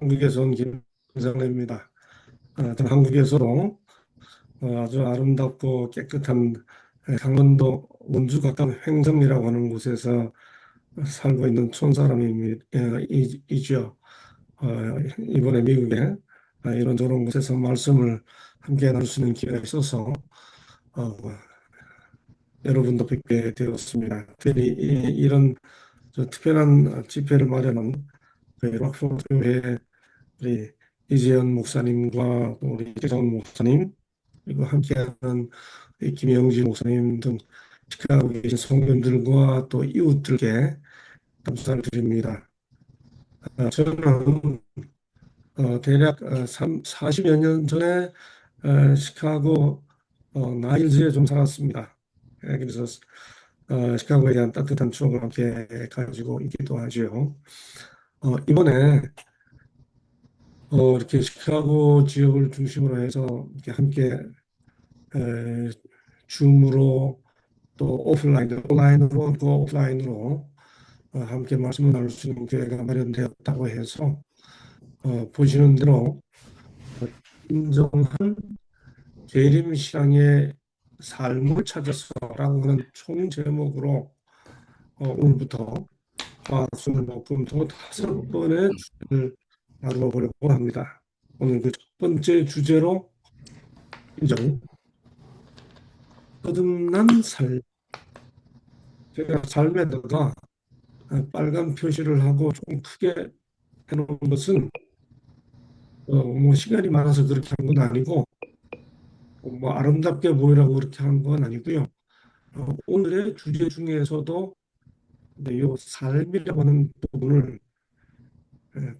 한국에서 온 김정래입니다. 저는 한국에서도 아주 아름답고 깨끗한 강원도 원주 가까운 횡성이라고 하는 곳에서 살고 있는 촌사람이죠. 이번에 미국에 이런저런 곳에서 말씀을 함께 나눌 수 있는 기회가 있어서 어, 여러분도 뵙게 되었습니다. 특히 이런 특별한 집회를 마련한 락포드 교회 우리 이재현 목사님과 또 우리 이재정 목사님 그리고 함께하는 이 김영진 목사님 등 시카고에 계신 성도님들과 또 이웃들께 감사를 드립니다. 저는 대략 40여 년 전에 시카고 나일즈에 좀 살았습니다. 그래서 시카고에 대한 따뜻한 추억을 함께 가지고 있기도 하죠. 이번에 이렇게 시카고 지역을 중심으로 해서 이렇게 함께 에, 줌으로 또 오프라인으로, 온라인으로 또 오프라인으로 함께 말씀을 나눌 수 있는 기회가 마련되었다고 해서 보시는 대로 인정한 재림신앙의 삶을 찾아서라고 하는 총 제목으로 오늘부터 화수목금토 5번의 주제를 나누어 보려고 합니다. 오늘 그 첫 번째 주제로 인정 거듭난 삶. 제가 삶에다가 빨간 표시를 하고 좀 크게 해놓은 것은 뭐 시간이 많아서 그렇게 한 건 아니고 뭐 아름답게 보이라고 그렇게 한 건 아니고요. 오늘의 주제 중에서도 이 삶이라고 하는 부분을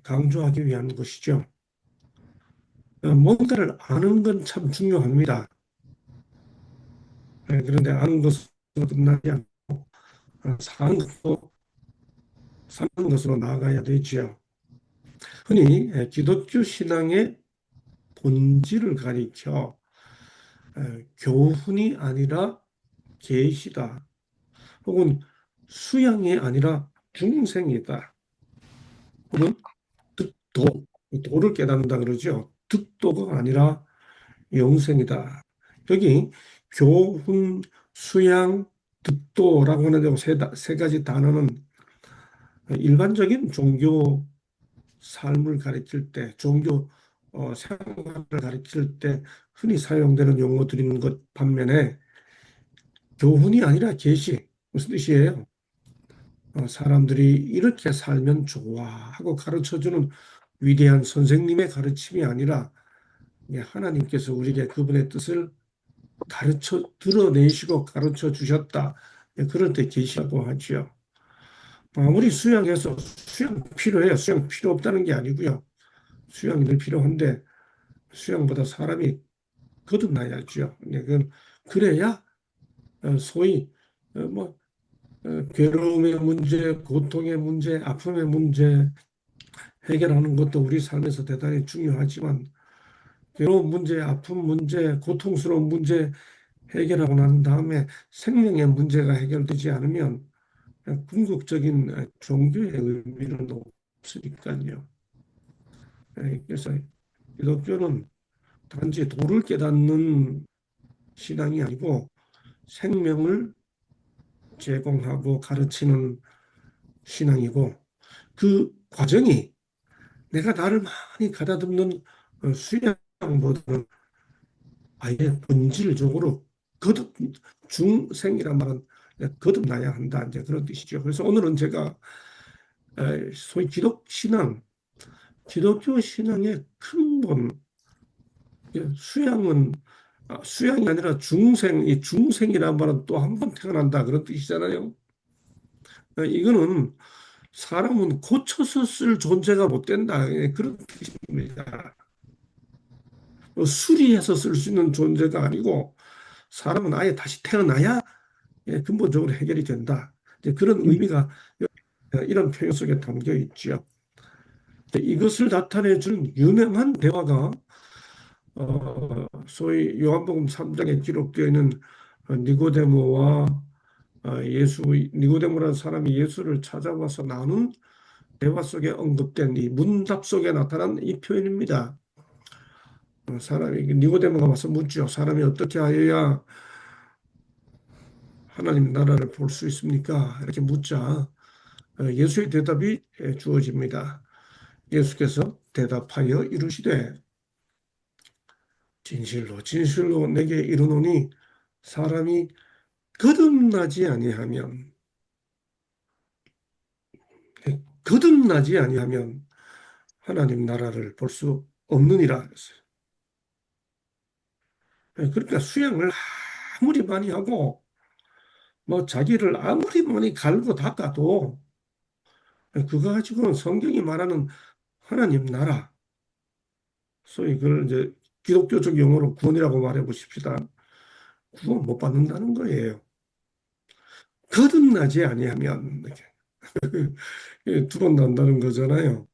강조하기 위한 것이죠. 뭔가를 아는 건 참 중요합니다. 그런데 아는 것으로 끝나지 않고 사는 것도 사는 것으로 나아가야 되지요. 흔히 기독교 신앙의 본질을 가리켜 교훈이 아니라 계시다. 혹은 수양이 아니라 중생이다. 혹은 득도, 도를 깨닫는다 그러죠. 득도가 아니라 영생이다. 여기 교훈, 수양, 득도라고 하는 세 가지 단어는 일반적인 종교 삶을 가리킬 때, 종교 생활을 가리킬 때 흔히 사용되는 용어들인 것 반면에 교훈이 아니라 계시, 무슨 뜻이에요? 사람들이 이렇게 살면 좋아 하고 가르쳐주는 위대한 선생님의 가르침이 아니라 하나님께서 우리에게 그분의 뜻을 드러내시고 가르쳐 주셨다. 그럴 때 계시라고 하지요. 아무리 수양해서 수양 필요해요. 수양 필요 없다는 게 아니고요. 수양이 늘 필요한데 수양보다 사람이 거듭나야죠. 그래야 소위 뭐 괴로움의 문제, 고통의 문제, 아픔의 문제 해결하는 것도 우리 삶에서 대단히 중요하지만 괴로운 문제, 아픈 문제, 고통스러운 문제 해결하고 난 다음에 생명의 문제가 해결되지 않으면 궁극적인 종교의 의미는 없으니까요. 그래서 기독교는 단지 도를 깨닫는 신앙이 아니고 생명을 제공하고 가르치는 신앙이고 그 과정이 내가 나를 많이 가다듬는 수양보다는 아예 본질적으로 거듭 중생이란 말은 거듭나야 한다 이제 그런 뜻이죠. 그래서 오늘은 제가 소위 기독교 신앙의 근본 수양은 수양이 아니라 중생, 이 중생이란 말은 또 한 번 태어난다 그런 뜻이잖아요. 이거는 사람은 고쳐서 쓸 존재가 못 된다 그런 뜻입니다. 수리해서 쓸 수 있는 존재가 아니고 사람은 아예 다시 태어나야 근본적으로 해결이 된다. 이제 그런 의미가 이런 표현 속에 담겨 있죠. 이것을 나타내 주는 유명한 대화가 소위 요한복음 3장에 기록되어 있는 니고데모와 니고데모라는 사람이 예수를 찾아와서 나눈 대화 속에 언급된 이 문답 속에 나타난 이 표현입니다. 사람이 니고데모가 와서 묻죠. 사람이 어떻게 하여야 하나님 나라를 볼 수 있습니까? 이렇게 묻자 예수의 대답이 주어집니다. 예수께서 대답하여 이르시되 진실로 진실로 내게 이르노니 사람이 거듭나지 아니하면 거듭나지 아니하면 하나님 나라를 볼 수 없느니라 했어요. 그러니까 수양을 아무리 많이 하고 뭐 자기를 아무리 많이 갈고 닦아도 그거 가지고는 성경이 말하는 하나님 나라, 소위 그걸 이제 기독교적 용어로 구원이라고 말해 보십시다. 구원 못 받는다는 거예요. 거듭나지 아니하면 두 번 난다는 거잖아요.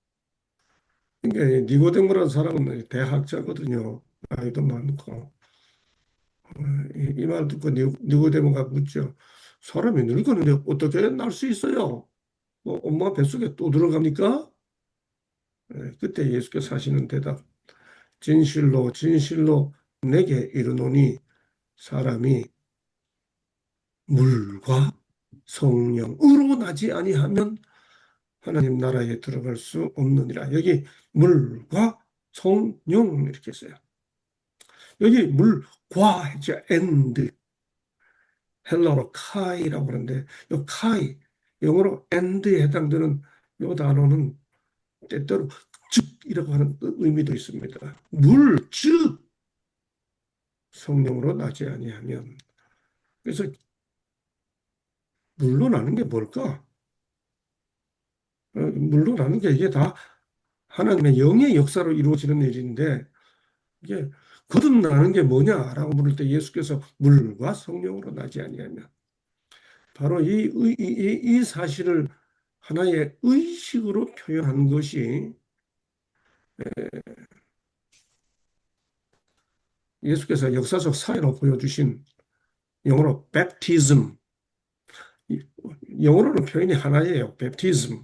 그러니까 이 니고데모라는 사람은 대학자거든요. 나이도 많고. 이 말 듣고 니고데모가 묻죠. 사람이 늙었는데 어떻게 날 수 있어요? 뭐 엄마 뱃속에 또 들어갑니까? 그때 예수께서 하시는 대답. 진실로 진실로 내게 이르노니 사람이 물과 성령으로 나지 아니하면 하나님 나라에 들어갈 수 없느니라. 여기 물과 성령 이렇게 써요. 여기 물과 했죠. and 헬러로 카이라고 그러는데 이 카이 영어로 and에 해당되는 이 단어는 때때로 즉이라고 하는 의미도 있습니다. 물, 즉 성령으로 나지 아니하면 그래서 물로 나는 게 뭘까? 물로 나는 게 이게 다 하나님의 영의 역사로 이루어지는 일인데 이게 거듭나는 게 뭐냐라고 물을 때 예수께서 물과 성령으로 나지 아니하면 바로 이 사실을 하나의 의식으로 표현한 것이 예수께서 역사적 사회로 보여주신 영어로 baptism, 영어로는 표현이 하나예요. baptism,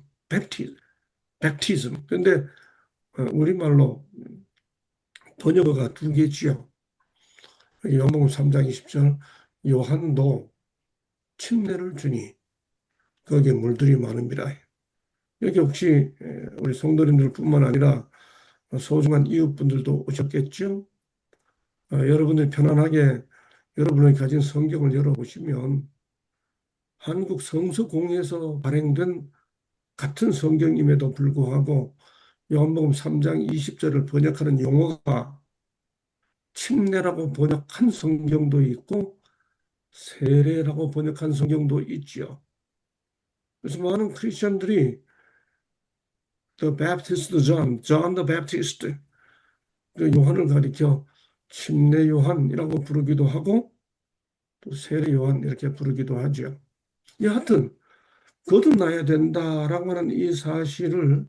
baptism. 근데 우리말로 번역어가 두 개지요. 요한복음 3장 20절 요한도 침례를 주니 거기에 물들이 많음이라. 여기 혹시 우리 성도님들뿐만 아니라 소중한 이웃분들도 오셨겠죠? 여러분들 편안하게 여러분이 가진 성경을 열어보시면 한국 성서공회에서 발행된 같은 성경임에도 불구하고 요한복음 3장 20절을 번역하는 용어가 침례라고 번역한 성경도 있고 세례라고 번역한 성경도 있지요. 그래서 많은 크리스천들이 The Baptist John, John the Baptist, 그 요한을 가리켜 침례 요한이라고 부르기도 하고 또 세례 요한 이렇게 부르기도 하죠. 여하튼 거듭나야 된다라고 하는 이 사실을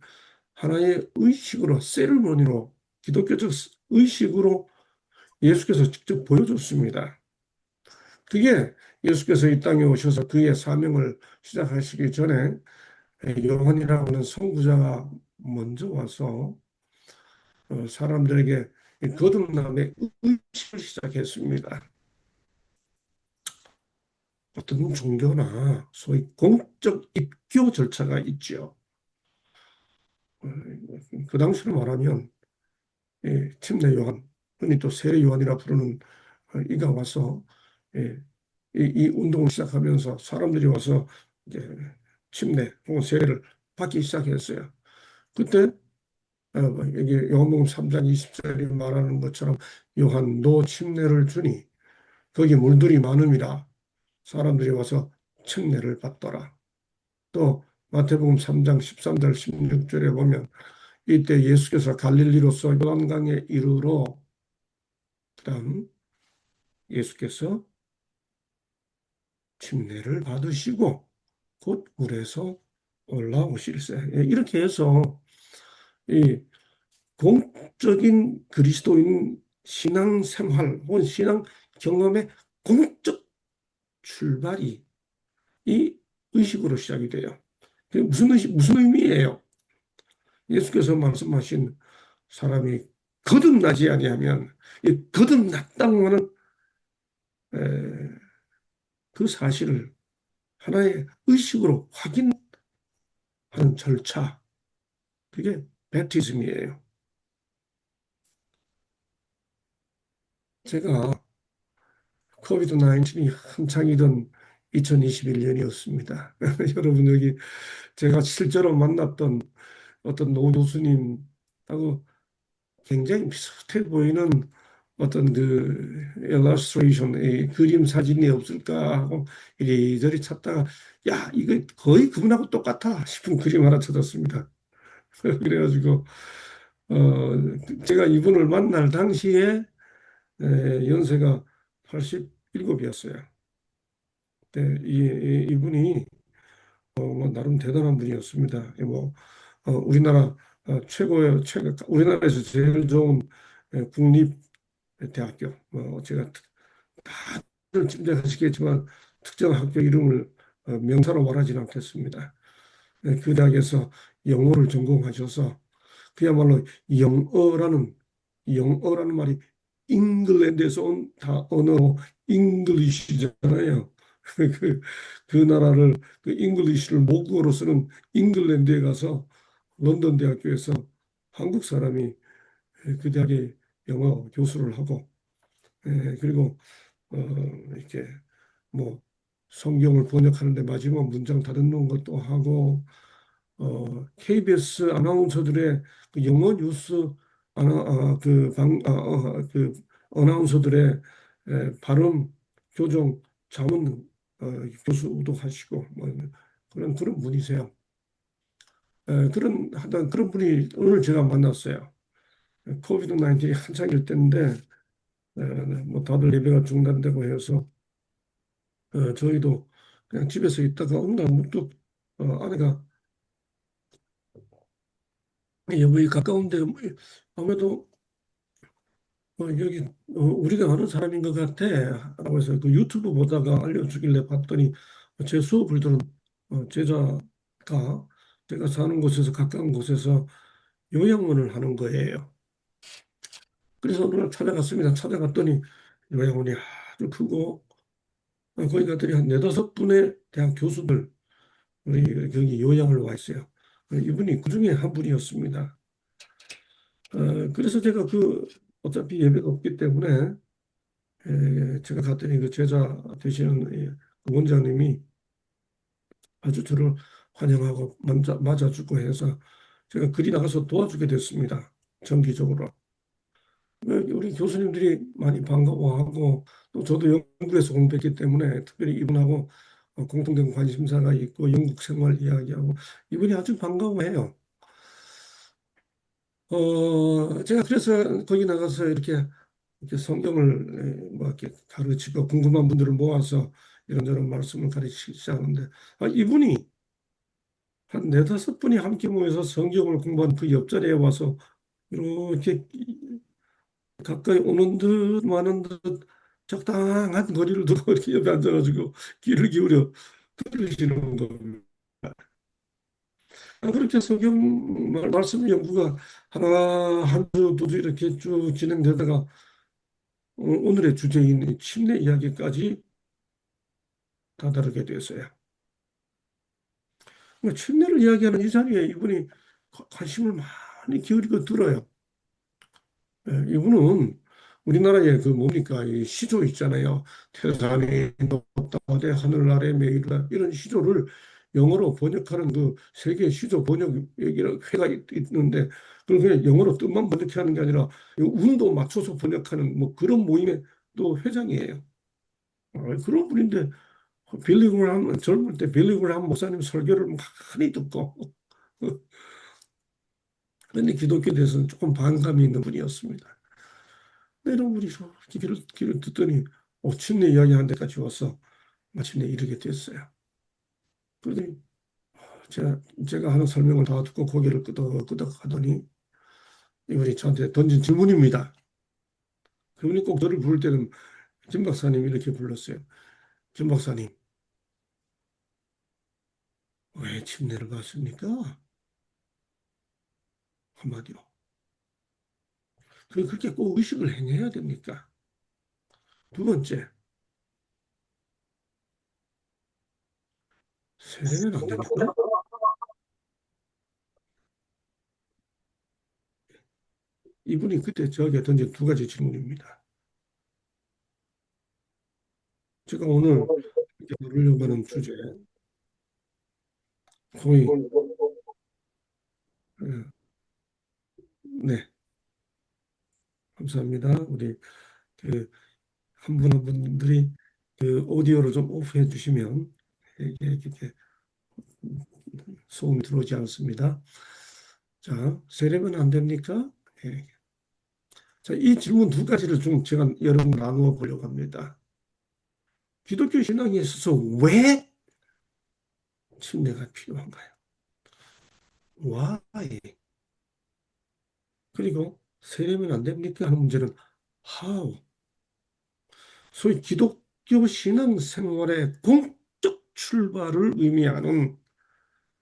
하나의 의식으로, 세리머니로, 기독교적 의식으로 예수께서 직접 보여줬습니다. 그게 예수께서 이 땅에 오셔서 그의 사명을 시작하시기 전에 요한이라고 하는 선구자가 먼저 와서 사람들에게 거듭남의 의식을 시작했습니다. 어떤 종교나 소위 공적 입교 절차가 있죠. 그 당시로 말하면 침례 요한, 흔히 또 세례 요한이라 부르는 이가 와서 이 운동을 시작하면서 사람들이 와서 이제 침례 혹은 세례를 받기 시작했어요. 그때 여기 요한복음 3장 20절이 말하는 것처럼 요한도 침례를 주니 거기 물들이 많음이라 사람들이 와서 침례를 받더라. 또 마태복음 3장 13절 16절에 보면 이때 예수께서 갈릴리로서 요단강에 이르러 그다음 예수께서 침례를 받으시고 곧 물에서 올라오실세. 이렇게 해서 이 공적인 그리스도인 신앙 생활 혹은 신앙 경험의 공적 출발이 이 의식으로 시작이 돼요. 그게 무슨 의미예요? 예수께서 말씀하신 사람이 거듭나지 아니하면 이 거듭났다는 것은 그 사실을 하나의 의식으로 확인하는 절차, 그게 베티즘이에요. 제가 코비드 19이 한창이던 2021년이었습니다. 여러분 여기 제가 실제로 만났던 어떤 노 교수님하고 굉장히 비슷해 보이는 어떤 그 일러스트레이션, 이 그림 사진이 없을까 하고 이리저리 찾다가 야 이거 거의 그분하고 똑같아 싶은 그림 하나 찾았습니다. 그래가지고 제가 이분을 만날 당시에 연세가 87이었어요. 이분이 뭐 나름 대단한 분이었습니다. 뭐 우리나라 최고의 우리나라에서 제일 좋은 국립대학교, 제가 다들 짐작하시겠지만 특정 학교 이름을 명사로 말하지는 않겠습니다. 그 대학에서 영어를 전공하셔서 그야말로 영어라는 말이 잉글랜드에서 온 다 언어 잉글리시잖아요. 그, 그 나라를 그 잉글리시를 모국어로 쓰는 잉글랜드에 가서 런던 대학교에서 한국 사람이 그 대학에 영어 교수를 하고 그리고 어, 이렇게 뭐 성경을 번역하는데 마지막 문장 다듬는 것도 하고 KBS 아나운서들의 그 영어 뉴스 그 아나운서들의 발음 교정 자문 교수도 하시고 뭐 그런 분이세요. 그런 분이 오늘 제가 만났어요. 코비드 19이 한창일 때인데 뭐 다들 예배가 중단되고 해서 저희도 그냥 집에서 있다가 어느 날 문득 아내가 여기 가까운데 아무래도 여기 우리가 아는 사람인 것 같아 라고 해서 그 유튜브 보다가 알려주길래 봤더니 제 수업을 들은 제자가 제가 사는 곳에서 가까운 곳에서 요양원을 하는 거예요. 그래서 어느 날 찾아갔습니다. 찾아갔더니 요양원이 아주 크고 거기 갔더니 한 네다섯 분의 대학 교수들 우리 거기 요양을 와 있어요. 이분이 그 중에 한 분이었습니다. 그래서 제가 어차피 예배가 없기 때문에 제가 갔더니 그 제자 되시는 그 원장님이 아주 저를 환영하고 맞아주고 해서 제가 그리 나가서 도와주게 됐습니다. 정기적으로. 우리 교수님들이 많이 반가워하고 또 저도 영국에서 공부했기 때문에 특별히 이분하고 공통된 관심사가 있고 영국 생활 이야기하고 이분이 아주 반가워해요. 제가 그래서 거기 나가서 이렇게 성경을 뭐 이렇게 가르치고 궁금한 분들을 모아서 이런저런 말씀을 가르치기 시작하는데 이분이 한 네다섯 분이 함께 모여서 성경을 공부한 그 옆자리에 와서 이렇게 가까이 오는 듯 마는 듯 적당한 거리를 두고 이렇게 옆에 앉아가지고 귀를 기울여 들으시는 겁니다. 그렇게 성경 말씀 연구가 하나 한 주 두 주 이렇게 쭉 진행되다가 오늘의 주제인 침례 이야기까지 다다르게 됐어요. 침례를 이야기하는 이 자리에 이분이 관심을 많이 기울이고 들어요. 이분은 우리나라의 그 뭡니까 이 시조 있잖아요. 태산이 높다 대 하늘 아래 메이르다 이런 시조를 영어로 번역하는 그 세계 시조 번역 회가 있는데 그걸 그냥 영어로 뜻만 번역하는 게 아니라 운도 맞춰서 번역하는 뭐 그런 모임의 또 회장이에요. 그런 분인데 젊을 때 빌리그람 목사님 설교를 많이 듣고 그런데 기독교에 대해서는 조금 반감이 있는 분이었습니다. 이런 분이 이렇게 길을 듣더니 침례 이야기하는 데까지 와서 마침내 이르게 됐어요. 그러더니 제가 하는 설명을 다 듣고 고개를 끄덕끄덕 하더니 이분이 저한테 던진 질문입니다. 그분이 꼭 저를 부를 때는 김 박사님 이렇게 불렀어요. 김 박사님, 왜 침례를 받습니까? 한마디로. 그렇게 꼭 의식을 행해야 됩니까? 두 번째, 세례는 안 됩니까? 이분이 그때 저에게 던진 두 가지 질문입니다. 제가 오늘 이렇게 다루려고 하는 주제, 소위, 어, 네, 감사합니다. 우리 그 한 분 한 분들이 그 오디오를 좀 오프해 주시면 이게 이렇게 소음이 들어오지 않습니다. 자, 세례는 안 됩니까? 예. 자, 이 질문 두 가지를 좀 제가 여러분 나누어 보려고 합니다. 기독교 신앙에 있어서 왜 침례가 필요한가요? Why? 그리고 세례면 안 됩니까? 하는 문제는 how? 소위 기독교 신앙 생활의 공적 출발을 의미하는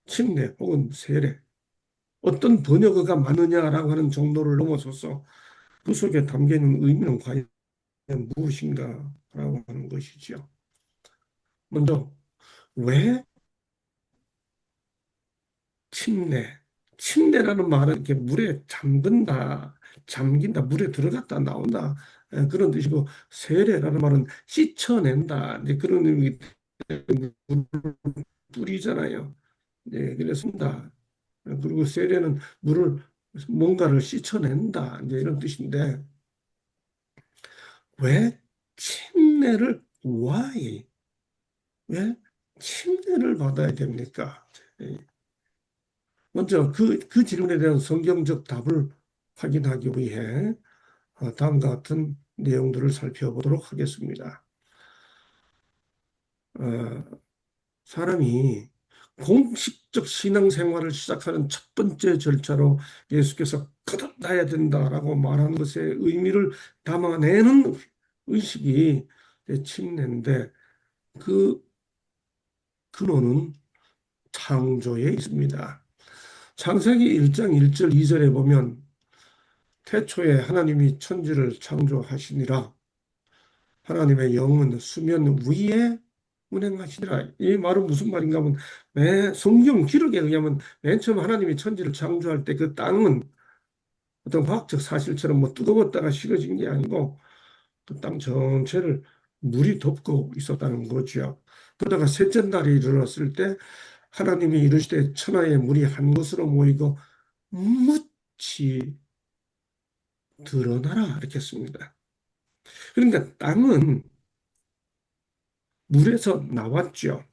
침례 혹은 세례. 어떤 번역어가 맞느냐라고 하는 정도를 넘어서서 그 속에 담겨 있는 의미는 과연 무엇인가라고 하는 것이죠. 먼저 왜 침례? 침례라는 말은 이렇게 물에 잠든다, 잠긴다, 물에 들어갔다 나온다 그런 뜻이고 세례라는 말은 씻어낸다 이제 그런 의미 뿌리잖아요. 네, 그렇습니다. 그리고 세례는 물을 뭔가를 씻어낸다 이제 이런 뜻인데 왜 침례를 why 왜 침례를 받아야 됩니까? 예. 먼저 그 질문에 대한 성경적 답을 확인하기 위해 다음과 같은 내용들을 살펴보도록 하겠습니다. 어, 사람이 공식적 신앙생활을 시작하는 첫 번째 절차로 예수께서 거듭나야 된다라고 말하는 것의 의미를 담아내는 의식이 침례인데 그 근원은 창조에 있습니다. 창세기 1장 1절 2절에 보면 태초에 하나님이 천지를 창조하시니라 하나님의 영은 수면 위에 운행하시니라. 이 말은 무슨 말인가 하면 성경 기록에 의하면 맨 처음 하나님이 천지를 창조할 때 그 땅은 어떤 과학적 사실처럼 뭐 뜨거웠다가 식어진 게 아니고 그 땅 전체를 물이 덮고 있었다는 거죠. 그러다가 셋째 날이 이르렀을 때 하나님이 이르시되 천하의 물이 한 곳으로 모이고 묻이 드러나라 이렇게 했습니다. 그러니까 땅은 물에서 나왔죠.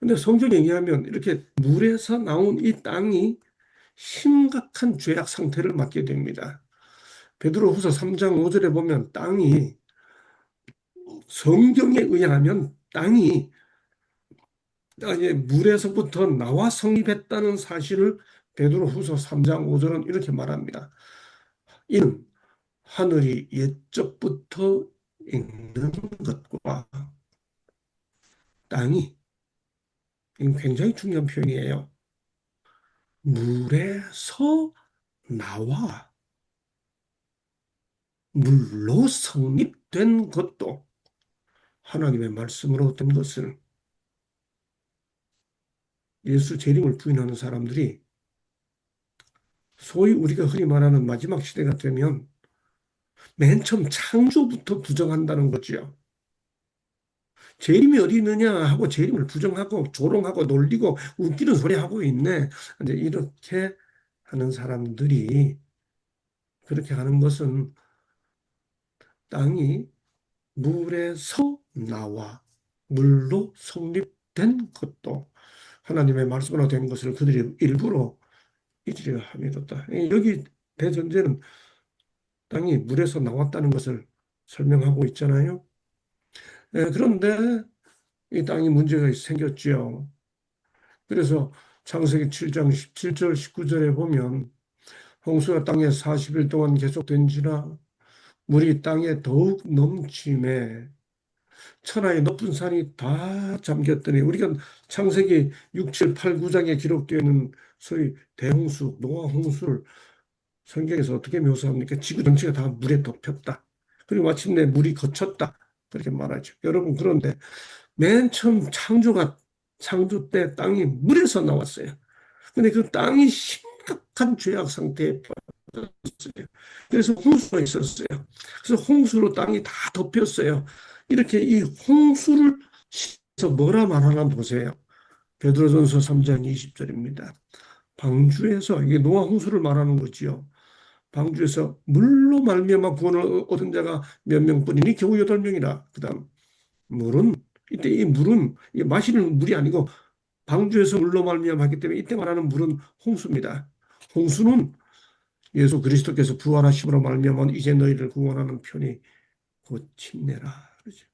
근데 성경에 의하면 이렇게 물에서 나온 이 땅이 심각한 죄악 상태를 맞게 됩니다. 베드로후서 3장 5절에 보면 땅이 성경에 의하면 땅이 물에서부터 나와 성립했다는 사실을 베드로후서 3장 5절은 이렇게 말합니다. 이는 하늘이 옛적부터 있는 것과 땅이 굉장히 중요한 표현이에요. 물에서 나와 물로 성립된 것도 하나님의 말씀으로 된 것을 예수 재림을 부인하는 사람들이 소위 우리가 흔히 말하는 마지막 시대가 되면 맨 처음 창조부터 부정한다는 거죠. 재림이 어디 있느냐 하고 재림을 부정하고 조롱하고 놀리고 웃기는 소리 하고 있네. 이제 이렇게 하는 사람들이 그렇게 하는 것은 땅이 물에서 나와 물로 성립된 것도 하나님의 말씀으로 된 것을 그들이 일부러 잊으려 함이었다. 여기 대전제는 땅이 물에서 나왔다는 것을 설명하고 있잖아요. 그런데 이 땅이 문제가 생겼지요. 그래서 창세기 7장 17절 19절에 보면 홍수가 땅에 40일 동안 계속된지라 물이 땅에 더욱 넘침에 천하의 높은 산이 다 잠겼더니 우리가 창세기 6, 7, 8, 9장에 기록되어 있는 소위 대홍수, 노아 홍수를 성경에서 어떻게 묘사합니까? 지구 전체가 다 물에 덮였다. 그리고 마침내 물이 거쳤다. 그렇게 말하죠. 여러분, 그런데 맨 처음 창조 때 땅이 물에서 나왔어요. 근데 그 땅이 심각한 죄악 상태에 빠졌어요. 그래서 홍수가 있었어요. 그래서 홍수로 땅이 다 덮였어요. 이렇게 이 홍수를 서 뭐라 말하나 보세요. 베드로전서 3장 20절입니다. 방주에서 이게 노아 홍수를 말하는 거지요. 방주에서 물로 말미암아 구원을 얻은 자가 몇 명뿐이니 겨우 8명이라. 그다음 물은 이때 이 물은 이게 마시는 물이 아니고 방주에서 물로 말미암았기 때문에 이때 말하는 물은 홍수입니다. 홍수는 예수 그리스도께서 부활하심으로 말미암아 이제 너희를 구원하는 편이 곧 침례라. 그러죠.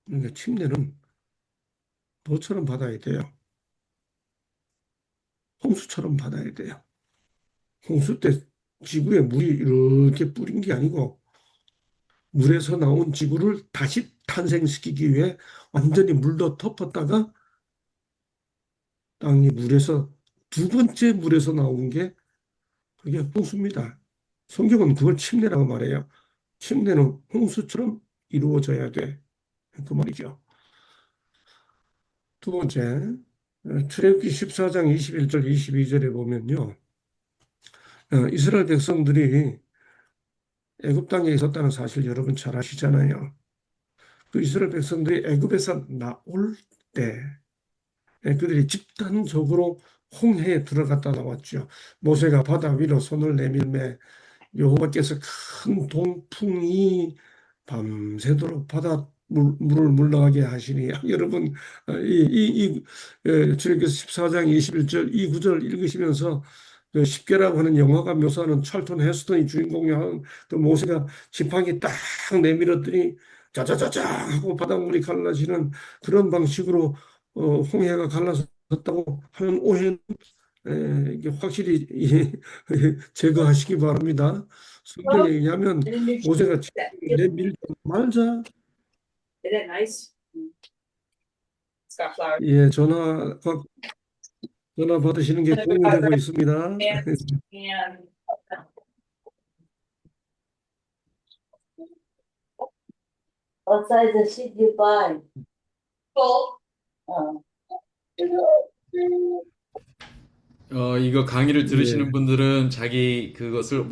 그러니까 침례는 너처럼 받아야 돼요. 홍수처럼 받아야 돼요. 홍수 때 지구에 물이 이렇게 뿌린 게 아니고 물에서 나온 지구를 다시 탄생시키기 위해 완전히 물도 덮었다가 땅이 물에서 두 번째 물에서 나온 게 그게 홍수입니다. 성경은 그걸 침례라고 말해요. 침례는 홍수처럼 이루어져야 돼. 그 말이죠. 두 번째, 출애굽기 14장 21절 22절에 보면요. 이스라엘 백성들이 애굽 땅에 있었다는 사실 여러분 잘 아시잖아요. 그 이스라엘 백성들이 애굽에서 나올 때 그들이 집단적으로 홍해에 들어갔다 나왔죠. 모세가 바다 위로 손을 내밀매 여호와께서 큰 동풍이 밤새도록 물을 물러가게 하시니 여러분 출애굽기 14장 21절 이 구절 읽으시면서 그 십계라고 하는 영화가 묘사하는 찰턴 헤스턴이 주인공이한 그 모세가 지팡이 딱 내밀었더니 짜자자자 하고 바닷물이 갈라지는 그런 방식으로 홍해가 갈라졌다고 하는 오해는 이게 확실히 제거하시기 바랍니다. 성경에 Well, 의하면 and then you 모세가 that 내밀자마자 is that nice? Scott flower. 예, 전화 받으시는 게 공유되고 있습니다. And What size of sheet you buy? full. Oh. 이거 강의를 들으시는 예, 분들은 자기 그것을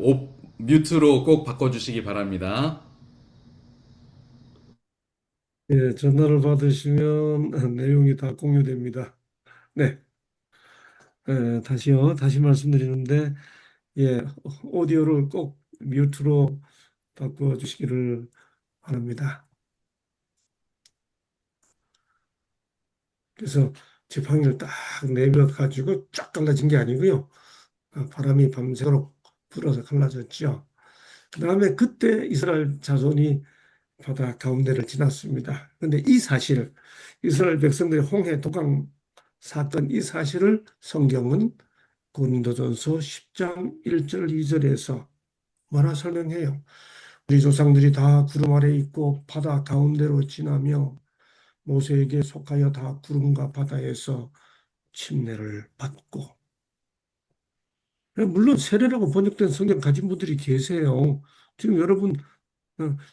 뮤트로 꼭 바꿔주시기 바랍니다. 예, 전화를 받으시면 내용이 다 공유됩니다. 네, 다시 말씀드리는데, 예, 오디오를 꼭 뮤트로 바꿔주시기를 바랍니다. 그래서 지팡이를 딱 내밀어가지고 쫙 갈라진 게 아니고요. 바람이 밤새도록 불어서 갈라졌죠. 그 다음에 그때 이스라엘 자손이 바다 가운데를 지났습니다. 그런데 이 사실, 이스라엘 백성들의 홍해 도강 사건 이 사실을 성경은 고린도전서 10장 1절 2절에서 뭐라 설명해요. 우리 조상들이 다 구름 아래 있고 바다 가운데로 지나며 모세에게 속하여 다 구름과 바다에서 침례를 받고 물론 세례라고 번역된 성경 가진 분들이 계세요. 지금 여러분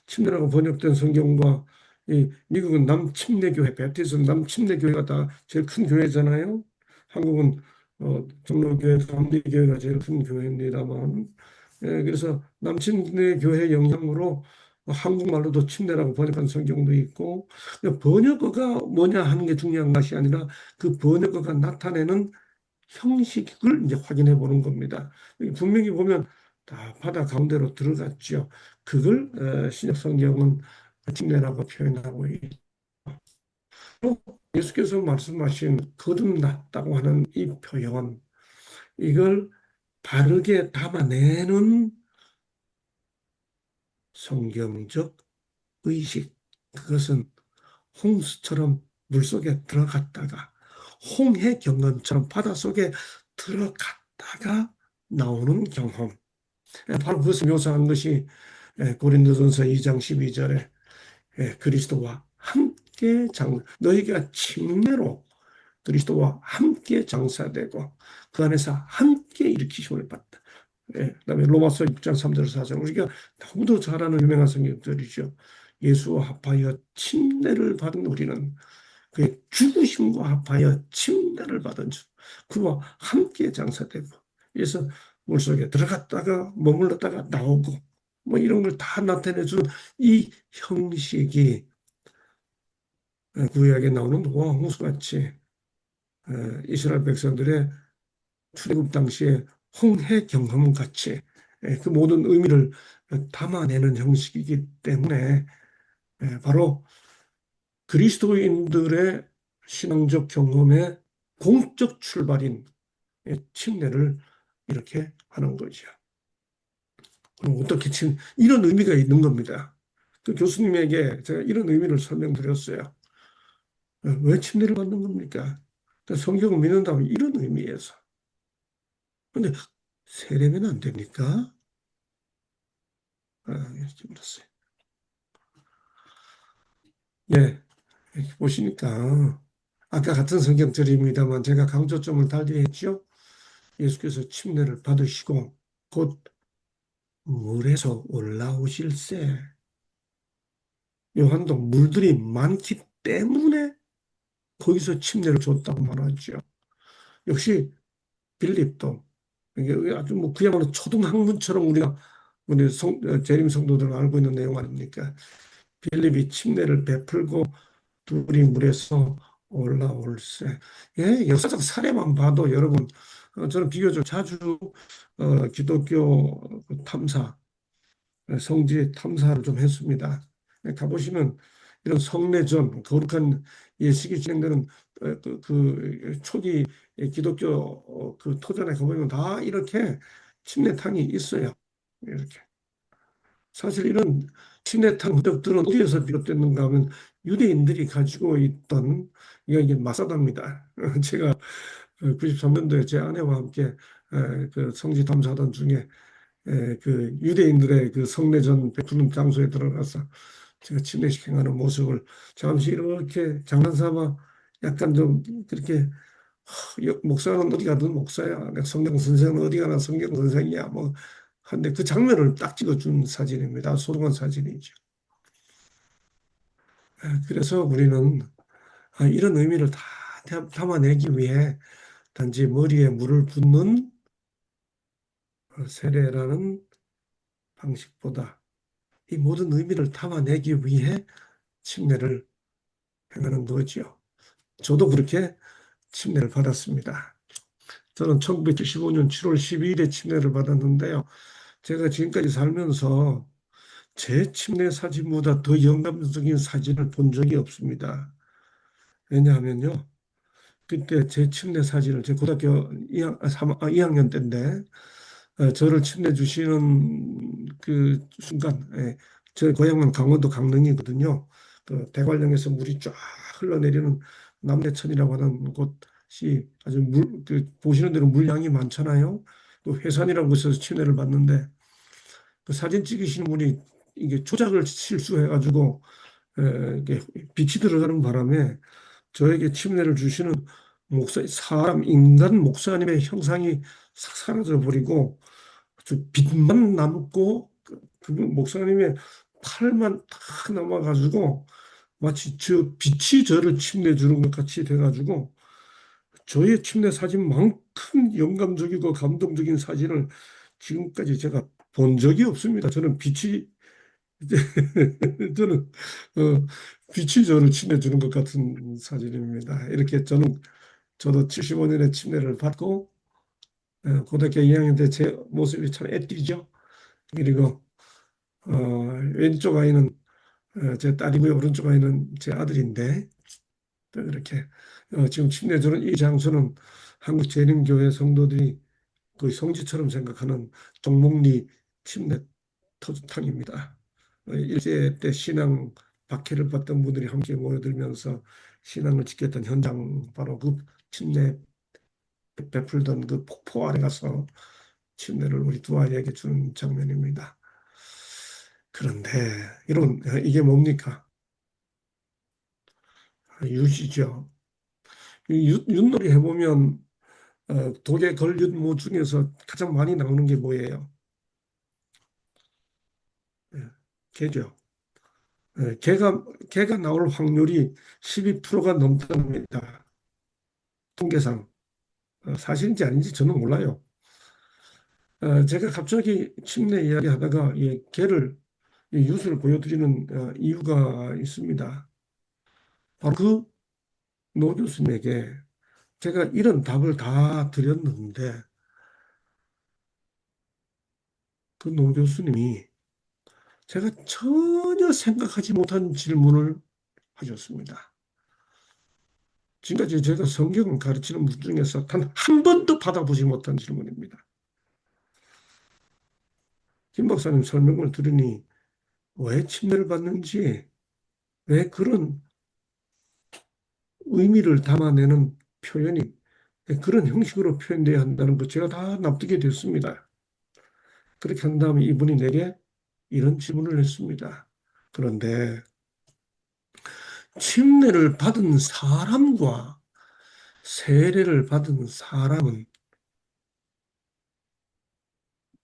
침례라고 번역된 성경과 이 미국은 남침례교회, 베프티즘 남침례교회가 다 제일 큰 교회잖아요. 한국은 종로교회, 감리교회가 제일 큰 교회입니다만, 그래서 남침례교회 영향으로 한국말로도 침례라고 번역한 성경도 있고 번역어가 뭐냐 하는 게 중요한 것이 아니라 그 번역어가 나타내는 형식을 이제 확인해 보는 겁니다. 분명히 보면 다 바다 가운데로 들어갔죠. 그걸 신약 성경은 침례라고 표현하고 있고 예수께서 말씀하신 거듭났다고 하는 이 표현 이걸 바르게 담아내는 성경적 의식 그것은 홍수처럼 물속에 들어갔다가 홍해 경험처럼 바닷속에 들어갔다가 나오는 경험 바로 그것을 묘사한 것이 고린도전서 2장 12절에 그리스도와 함께 너희가 침례로 그리스도와 함께 장사되고 그 안에서 함께 일으키심을 받다. 예, 그다음에 로마서 6장 3절 4절 우리가 너무도 잘 아는 유명한 성경들이죠. 예수와 합하여 침례를 받은 우리는 그의 죽으심과 합하여 침례를 받은 주 그와 함께 장사되고 그래서 물속에 들어갔다가 머물렀다가 나오고 뭐 이런 걸 다 나타내 주는 이 형식이 구약에 나오는 노아 홍수같이 이스라엘 백성들의 출애굽 당시에 홍해 경험 같이 그 모든 의미를 담아내는 형식이기 때문에 바로 그리스도인들의 신앙적 경험의 공적 출발인 침례를 이렇게 하는 거죠. 그럼 어떻게 이런 의미가 있는 겁니다. 그 교수님에게 제가 이런 의미를 설명드렸어요. 왜 침례를 받는 겁니까? 그러니까 성경을 믿는다면 이런 의미에서. 근데 세례면 안 됩니까? 이렇게 물었어요. 네, 이렇게 보시니까 아까 같은 성경절입니다만 제가 강조점을 달리 했죠. 예수께서 침례를 받으시고 곧 물에서 올라오실세. 요한도 물들이 많기 때문에 거기서 침례를 줬다고 말하죠. 역시 빌립도 이게 아주 뭐 그야말로 초등학문처럼 우리가 우리 재림 성도들 알고 있는 내용 아닙니까? 빌립이 침례를 베풀고 둘이 물에서 올라올세. 예, 역사적 사례만 봐도 여러분 저는 비교적 자주 기독교 탐사 성지 탐사를 좀 했습니다. 가보시면 이런 성례전, 거룩한 예식이 진행되는 그 초기 기독교 그 토전에 가보면 다 이렇게 침례탕이 있어요. 이렇게. 사실 이런 침례탕 흔적들은 어디에서 비롯됐는가 하면 유대인들이 가지고 있던 이게 마사다입니다. 제가 93년도에 제 아내와 함께 그 성지 탐사하던 중에 그 유대인들의 그 성례전 베푸는 장소에 들어가서 제가 침례식 행하는 모습을 잠시 이렇게 장난삼아 약간 좀 그렇게 목사는 어디 가든 목사야. 내가 성경 선생은 어디 가나 성경 선생이야. 뭐 한데 그 장면을 딱 찍어준 사진입니다. 소중한 사진이죠. 그래서 우리는 이런 의미를 다 담아내기 위해 단지 머리에 물을 붓는 세례라는 방식보다 이 모든 의미를 담아내기 위해 침례를 행하는 거지요. 저도 그렇게 침례를 받았습니다. 저는 1975년 7월 12일에 침례를 받았는데요. 제가 지금까지 살면서 제 침례 사진보다 더 영감적인 사진을 본 적이 없습니다. 왜냐하면요. 그때 제 침례 사진을 제 고등학교 2학년 때인데 저를 침례 주시는 그 순간 저 고향은 강원도 강릉이거든요. 그 대관령에서 물이 쫙 흘러내리는 남대천이라고 하는 곳이 아주 그 보시는 대로 물량이 많잖아요. 그 회산이라는 곳에서 침례를 받는데 그 사진 찍으시는 분이 이게 조작을 실수해가지고 이게 빛이 들어가는 바람에 저에게 침례를 주시는 인간 목사님의 형상이 싹 사라져 버리고 빛만 남고 그 목사님의 팔만 탁 남아가지고 마치 저 빛이 저를 침례 주는 것 같이 돼가지고 저의 침례 사진만큼 영감적이고 감동적인 사진을 지금까지 제가 본 적이 없습니다. 저는 빛이 저는 빛이 저를 침례 주는 것 같은 사진입니다. 이렇게 저도 75년에 침례를 받고 고등학교 2학년 때 제 모습이 참 애띠죠. 그리고 왼쪽 아이는 제 딸이고요. 오른쪽 아이는 제 아들인데 또 이렇게 지금 침례 주는 이 장소는 한국재림교회 성도들이 거의 성지처럼 생각하는 종목리 침례 터줏탕입니다. 일제 때 신앙 박해를 받던 분들이 함께 모여들면서 신앙을 지켰던 현장 바로 그 침례 베풀던 그 폭포 아래 가서 침례를 우리 두 아이에게 주는 장면입니다. 그런데 이게 뭡니까? 유지죠. 윷놀이 해보면 독에 걸린 모 중에서 가장 많이 나오는 게 뭐예요? 예, 개죠. 개가 나올 확률이 12%가 넘답니다. 통계상. 사실인지 아닌지 저는 몰라요. 제가 갑자기 침례 이야기 하다가 이 개를, 이 윷을 보여드리는 이유가 있습니다. 바로 그 노 교수님에게 제가 이런 답을 다 드렸는데 그 노 교수님이 제가 전혀 생각하지 못한 질문을 하셨습니다. 지금까지 제가 성경을 가르치는 분 중에서 단 한 번도 받아보지 못한 질문입니다. 김 박사님 설명을 들으니 왜 침례를 받는지, 왜 그런 의미를 담아내는 표현이 그런 형식으로 표현돼야 한다는 것 제가 다 납득이 됐습니다. 그렇게 한 다음에 이분이 내게 이런 질문을 했습니다. 그런데 침례를 받은 사람과 세례를 받은 사람은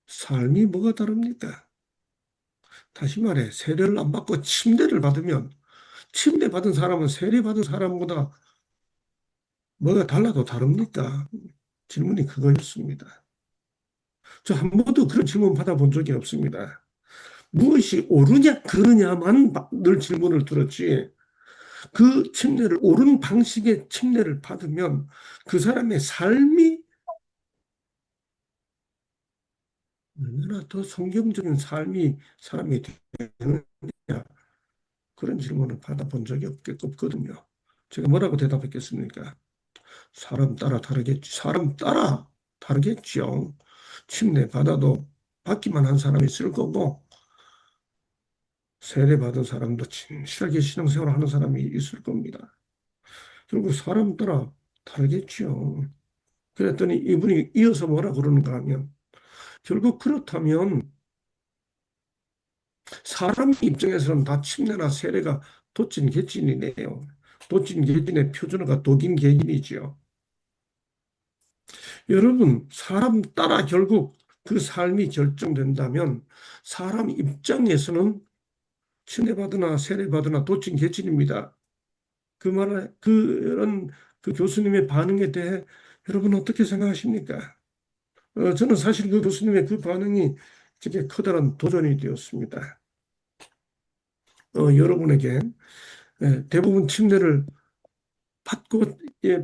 삶이 뭐가 다릅니까? 다시 말해, 세례를 안 받고 침례를 받으면 침례 받은 사람은 세례 받은 사람보다 뭐가 달라도 다릅니까? 질문이 그거였습니다. 저 한 번도 그런 질문 받아본 적이 없습니다. 무엇이 옳으냐 그르냐만 늘 질문을 들었지, 그 침례를 옳은 방식의 침례를 받으면 그 사람의 삶이 얼마나 더 성경적인 삶이 사람이 되느냐, 그런 질문을 받아본 적이 없거든요. 제가 뭐라고 대답했겠습니까? 사람 따라 다르겠지. 사람 따라 다르겠죠. 침례 받아도 받기만 한 사람이 있을 거고 세례 받은 사람도 진실하게 신앙생활을 하는 사람이 있을 겁니다. 결국 사람 따라 다르겠죠. 그랬더니 이분이 이어서 뭐라 그러는가 하면, 결국 그렇다면 사람 입장에서는 다 침례나 세례가 도찐개찐이네요. 도찐개찐의 표준어가 독인개인이지요. 여러분, 사람 따라 결국 그 삶이 결정된다면 사람 입장에서는 침례받으나 세례받으나 도찐개찐입니다. 그 말에 그런 그 교수님의 반응에 대해 여러분 어떻게 생각하십니까? 저는 사실 그 교수님의 그 반응이 되게 커다란 도전이 되었습니다. 여러분에게 대부분 침례를 받고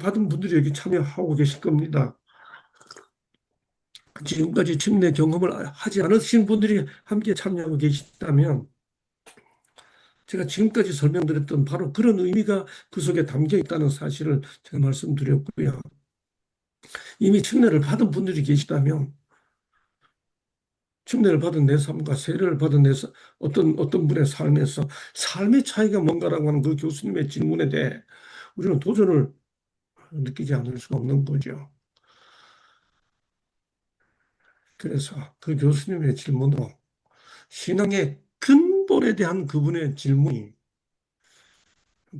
받은 분들이 여기 참여하고 계실 겁니다. 지금까지 침례 경험을 하지 않으신 분들이 함께 참여하고 계시다면 제가 지금까지 설명드렸던 바로 그런 의미가 그 속에 담겨 있다는 사실을 제가 말씀드렸고요. 이미 침례를 받은 분들이 계시다면 침례를 받은 내 삶과 세례를 받은 어떤 분의 삶에서 삶의 차이가 뭔가라고 하는 그 교수님의 질문에 대해 우리는 도전을 느끼지 않을 수가 없는 거죠. 그래서 그 교수님의 질문으로 신앙의 근본에 대한 그분의 질문이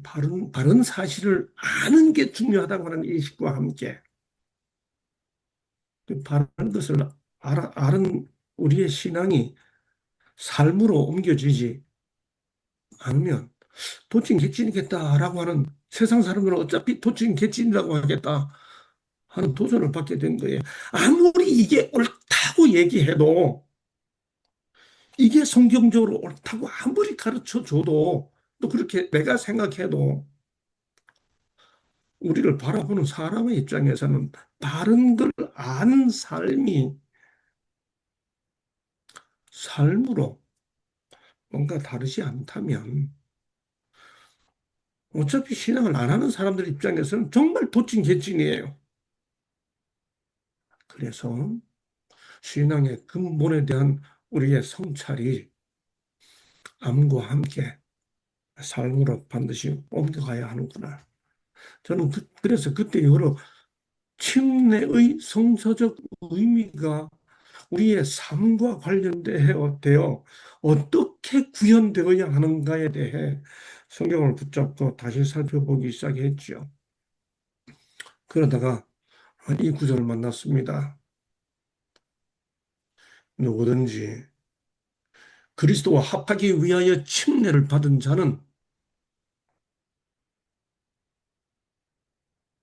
바른 사실을 아는 게 중요하다고 하는 인식과 함께 그 바른 것을 아는 우리의 신앙이 삶으로 옮겨지지 않으면 도찐개찐이겠다라고 하는, 세상 사람들은 어차피 도찐개찐이라고 하겠다 하는 도전을 받게 된 거예요. 아무리 이게 옳다고 얘기해도, 이게 성경적으로 옳다고 아무리 가르쳐 줘도, 또 그렇게 내가 생각해도 우리를 바라보는 사람의 입장에서는 다른 걸 아는 삶으로 뭔가 다르지 않다면 어차피 신앙을 안 하는 사람들 입장에서는 정말 도찐개찐이에요. 그래서 신앙의 근본에 대한 우리의 성찰이 암과 함께 삶으로 반드시 옮겨가야 하는구나. 저는 그래서 그때 이후로 침례의 성서적 의미가 우리의 삶과 관련되어 어떻게 구현되어야 하는가에 대해 성경을 붙잡고 다시 살펴보기 시작했죠. 그러다가 이 구절을 만났습니다. 누구든지 그리스도와 합하기 위하여 침례를 받은 자는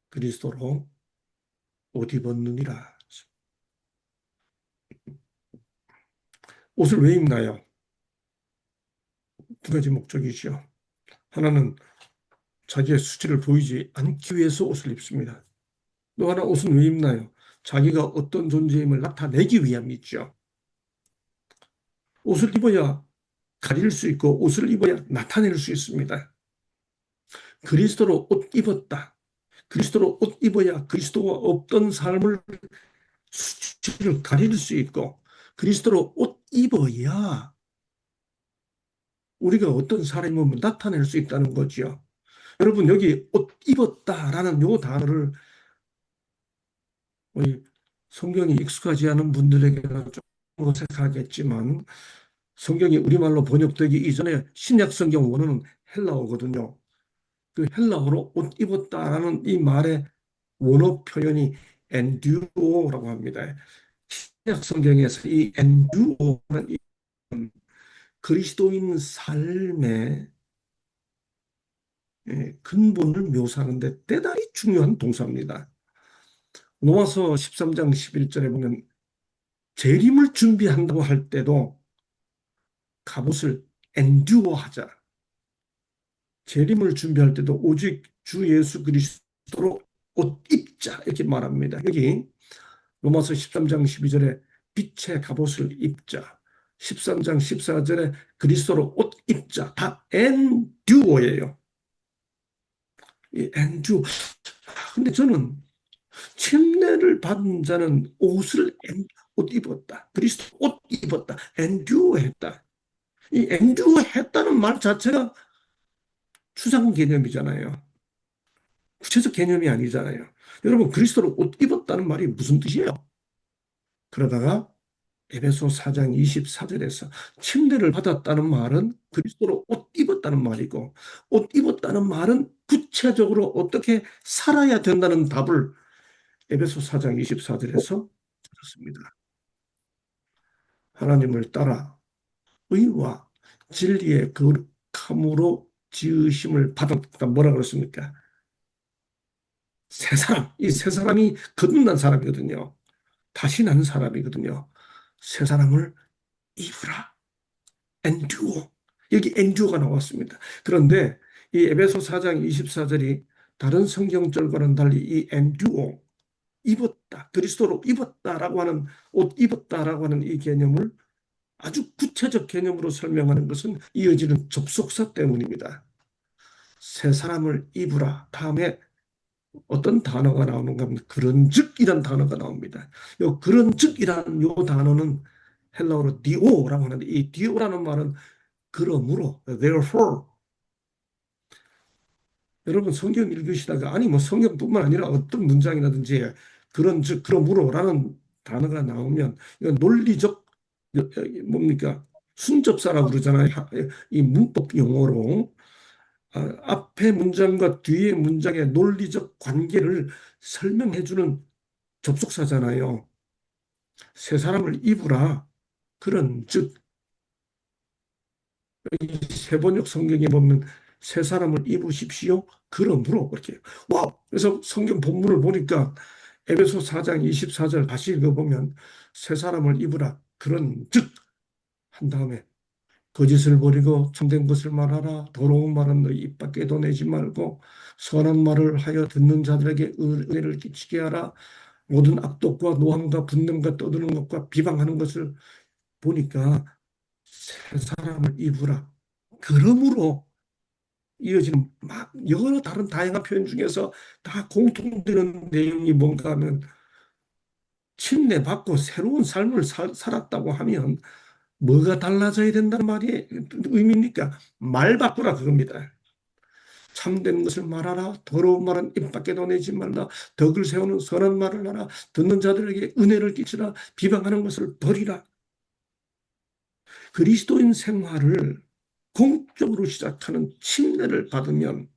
그리스도로 옷 입었느니라. 옷을 왜 입나요? 두 가지 목적이죠. 하나는 자기의 수치를 보이지 않기 위해서 옷을 입습니다. 또 하나 옷은 왜 입나요? 자기가 어떤 존재임을 나타내기 위함이죠. 옷을 입어야 가릴 수 있고 옷을 입어야 나타낼 수 있습니다. 그리스도로 옷 입었다. 그리스도로 옷 입어야 그리스도와 없던 삶을 수치를 가릴 수 있고 그리스도로 옷 입어야 우리가 어떤 사람임을 나타낼 수 있다는 거죠. 여러분 여기 옷 입었다라는 요 단어를 우리 성경이 익숙하지 않은 분들에게는 좀 어색하겠지만 성경이 우리말로 번역되기 이전에 신약 성경 원어는 헬라어거든요. 그 헬라어로 옷 입었다라는 이 말의 원어 표현이 엔듀오라고 합니다. 신약 성경에서 이 엔듀오는 그리스도인 삶의 근본을 묘사하는데 대단히 중요한 동사입니다. 로마서 13장 11절에 보면 재림을 준비한다고 할 때도 갑옷을 엔듀어하자. 재림을 준비할 때도 오직 주 예수 그리스도로 옷 입자 이렇게 말합니다. 여기 로마서 13장 12절에 빛의 갑옷을 입자. 13장 14절에 그리스도로 옷 입자. 다 엔듀어예요. 이 엔듀어. 근데 저는 침례를 받은 자는 옷 입었다. 그리스도 옷 입었다. 엔듀어했다. 이 엔듀어했다는 말 자체가 추상 개념이잖아요. 구체적 개념이 아니잖아요. 여러분 그리스도로 옷 입었다는 말이 무슨 뜻이에요? 그러다가 에베소 4장 24절에서 침례를 받았다는 말은 그리스도로 옷 입었다는 말이고 옷 입었다는 말은 구체적으로 어떻게 살아야 된다는 답을 에베소 4장 24절에서 들었습니다. 하나님을 따라 의와 진리의 거룩함으로 지으심을 받았다. 뭐라 그랬습니까? 새 사람, 이 새 사람이 거듭난 사람이거든요. 다시 난 사람이거든요. 새 사람을 입으라. 엔듀어. 여기 엔듀어가 나왔습니다. 그런데 이 에베소 4장 24절이 다른 성경절과는 달리 이 엔듀어, 입었다, 그리스도로 입었다라고 하는 옷 입었다라고 하는 이 개념을 아주 구체적 개념으로 설명하는 것은 이어지는 접속사 때문입니다. 새 사람을 입으라. 다음에 어떤 단어가 나오는가 하면 그런즉이란 단어가 나옵니다. 요 그런즉이라는 요 단어는 헬라어로 디오라고 하는데 이 디오라는 말은 그러므로 therefore 여러분 성경 읽으시다가 아니 뭐 성경뿐만 아니라 어떤 문장이라든지 그런즉 그러므로라는 단어가 나오면 이건 논리적 뭡니까 순접사라고 그러잖아요. 이 문법 용어로 앞에 문장과 뒤에 문장의 논리적 관계를 설명해주는 접속사잖아요. 새 사람을 입으라. 그런즉 이 세번역 성경에 보면 새 사람을 입으십시오. 그러므로 그렇게 와 그래서 성경 본문을 보니까 에베소 4장 24절 다시 읽어보면 새 사람을 입으라. 그런즉 한 다음에 거짓을 버리고 참된 것을 말하라. 더러운 말은 너희 입 밖에도 내지 말고 선한 말을 하여 듣는 자들에게 은혜를 끼치게 하라. 모든 악독과 노함과 분능과 떠드는 것과 비방하는 것을 보니까 새 사람을 입으라. 그러므로 이어지는 막 여러 다른 다양한 표현 중에서 다 공통되는 내용이 뭔가 하면 침례받고 새로운 삶을 살았다고 하면 뭐가 달라져야 된다는 말이 의미입니까? 말 바꾸라 그겁니다. 참된 것을 말하라. 더러운 말은 입 밖에도 내지 말라. 덕을 세우는 선한 말을 하라. 듣는 자들에게 은혜를 끼치라. 비방하는 것을 버리라. 그리스도인 생활을 공적으로 시작하는 침례를 받으면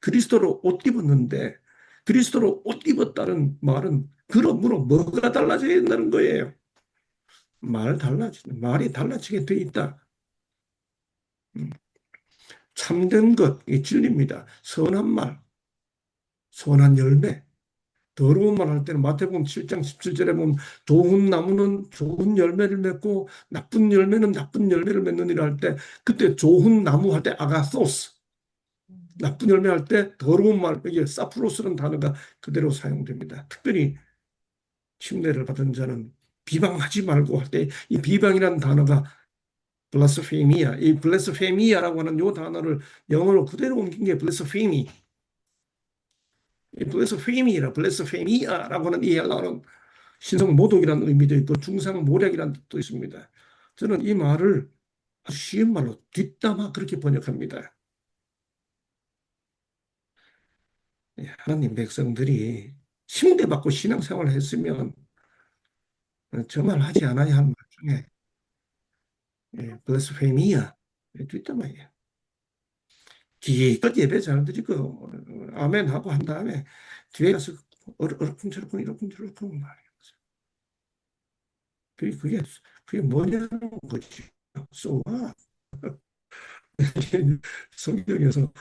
그리스도로 옷 입었는데 그리스도로 옷 입었다는 말은 그러므로 뭐가 달라져야 된다는 거예요. 말이 달라지게 돼 있다. 음, 참된 것, 이 진리입니다. 선한 말, 선한 열매. 더러운 말 할 때는 마태복음 7장 17절에 보면 좋은 나무는 좋은 열매를 맺고 나쁜 열매는 나쁜 열매를 맺느니라 할 때, 그때 좋은 나무 할 때 아가소스, 나쁜 열매 할 때 더러운 말, 이게 사프로스라는 단어가 그대로 사용됩니다. 특별히 침례를 받은 자는 비방하지 말고 할 때 이 비방이라는 단어가 블라스페미아, 이 블라스페미아라고 하는 이 단어를 영어로 그대로 옮긴 게 블라스페미, 이 블라스페미아라고 하는 이 헬라어는 신성 모독이라는 의미도 있고 중상 모략이라는 뜻도 있습니다. 저는 이 말을 아주 쉬운 말로 뒷담화 그렇게 번역합니다. 하나님 백성들이 흉대받고 신앙생활을 했으면 저 말 하지 않아야 할 말 중에 블라스페미아 뒷담화예요. 기껏 예배 잘 드리고 아멘 하고 한 다음에 뒤에 가서 어르쿵저르쿵 이러쿵저러쿵 말이에요. 그게 뭐냐는 거지. So what? 성경에서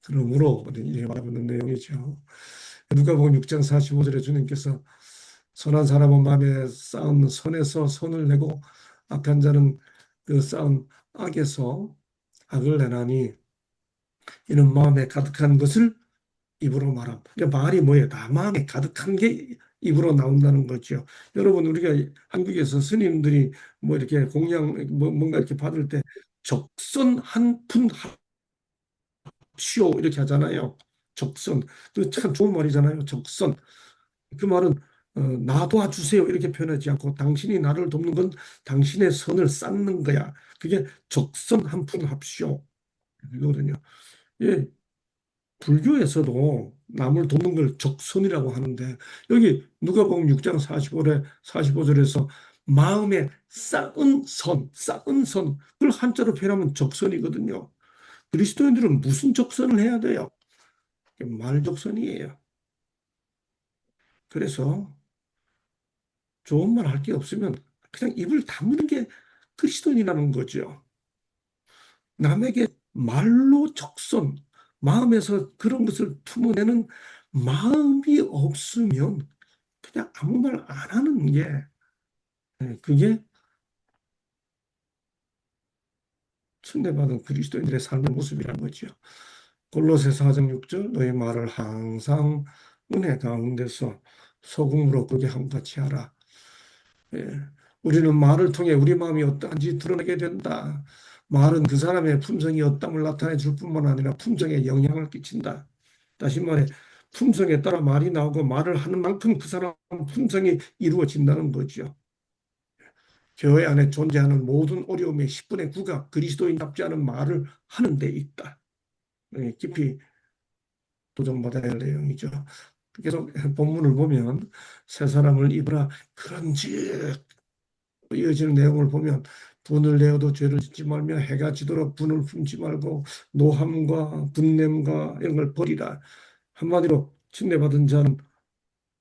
그러므로 이렇게 말하는 내용이죠. 누가복음 6장 45절에 주님께서 선한 사람은 마음에 쌓은 선에서 선을 내고 악한 자는 그 쌓은 악에서 악을 내나니 이는 마음에 가득한 것을 입으로 말함. 그러니까 말이 뭐예요? 다 마음에 가득한 게 입으로 나온다는 거죠. 여러분 우리가 한국에서 스님들이 뭐 이렇게 공양 뭔가 이렇게 받을 때 적선 한 푼 합시오 이렇게 하잖아요. 적선. 그 참 좋은 말이잖아요. 적선. 그 말은 나 도와주세요 이렇게 표현하지 않고 당신이 나를 돕는 건 당신의 선을 쌓는 거야. 그게 적선 한 푼 합시오. 이거거든요. 예, 불교에서도 남을 돕는 걸 적선이라고 하는데 여기 누가복음 6장 45절에서 마음에 쌓은 선, 그걸 한자로 표현하면 적선이거든요. 그리스도인들은 무슨 적선을 해야 돼요? 말적선이에요. 그래서 좋은 말 할 게 없으면 그냥 입을 다무는 게 그리스도인이라는 거죠. 남에게 말로 적선, 마음에서 그런 것을 품어내는 마음이 없으면 그냥 아무 말 안 하는 게 그게 칭찬받은 그리스도인들의 삶의 모습이라는 거죠. 골로새 4장 6절 너희 말을 항상 은혜 가운데서 소금으로 그게 함같이 하라. 예. 우리는 말을 통해 우리 마음이 어떠한지 드러내게 된다. 말은 그 사람의 품성이 어떠함을 나타내 줄 뿐만 아니라 품성에 영향을 끼친다. 다시 말해 품성에 따라 말이 나오고 말을 하는 만큼 그 사람 품성이 이루어진다는 거죠. 교회 안에 존재하는 모든 어려움의 10분의 9가 그리스도인답지 않은 말을 하는 데 있다. 깊이 도전받아야 할 내용이죠. 그래서 본문을 보면 새 사람을 입으라 그런즉 이어지는 내용을 보면 분을 내어도 죄를 짓지 말며 해가 지도록 분을 품지 말고 노함과 분냄과 이런 걸 버리라. 한마디로 침례받은 자는